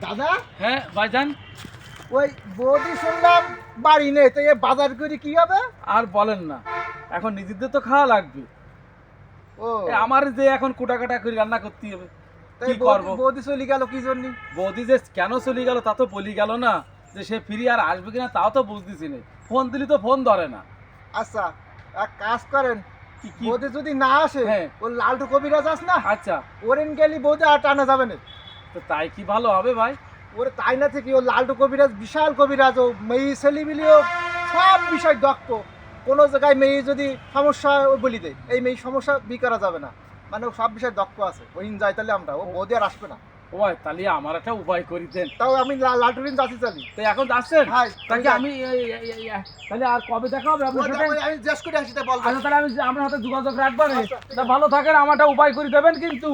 দাদা হ্যাঁ ভাইজান, ওই বৌদি শুনলাম বাড়ি নেই, তো এ বাজার করে কি হবে? আর বলেন না, এখন নিজেদের তো খাওয়া লাগবে। ও আমার যে এখন কুটাকাটা করে রান্না করতে হবে, তাই কি করবো? বৌদি চলে গেল কি জন্য? বৌদি যে কেন চলে গেল তা তো বলি গেল না, যে সে ফিরে আর আসবে কিনা তাও তো বুঝতেছি না। ফোন দিলি তো ফোন ধরে না। আচ্ছা, এক কাজ করেন, কি কি? বৌদি যদি না আসে, হ্যাঁ। ও লালটু কবিরাজ আস না, আচ্ছা, ওরেন গেলি বৌদি আর টানা যাবে না। তো তাই কি ভালো হবে ভাই? ওরে তাই না থেকে ও লালটু কবিরাজ বিশাল কবিরাজ, ও মেয়ে ছেলে মিলিয়েও সব বিষয় দক্ষ। কোনো জায়গায় মেয়ে যদি সমস্যা হয় ও বলি দেয়, এই মেয়ে সমস্যা করা যাবে না, মানে ও সব বিষয়ে দক্ষ আছে। ওইন যাই তাহলে আমরা, ও বৌদি আর আসবে না। ও ভাই, তাহলে আমার একটা উপায় করে দেন। তাও আমি লালটুরিন যাচ্ছি চালি। তো এখন যাচ্ছেন? হ্যাঁ, তাহলে আমি তাহলে আর কবে দেখা হবে আপনার সাথে? আমি জিজ্ঞেস করে আসি, তাই বলবো। আচ্ছা, তাহলে আমি আপনার হাতে যোগাযোগ রাখবো না। আচ্ছা, ঠিক তা আছে। ভালো থাকেন, আমারটা উপায় করে দেবেন কিন্তু।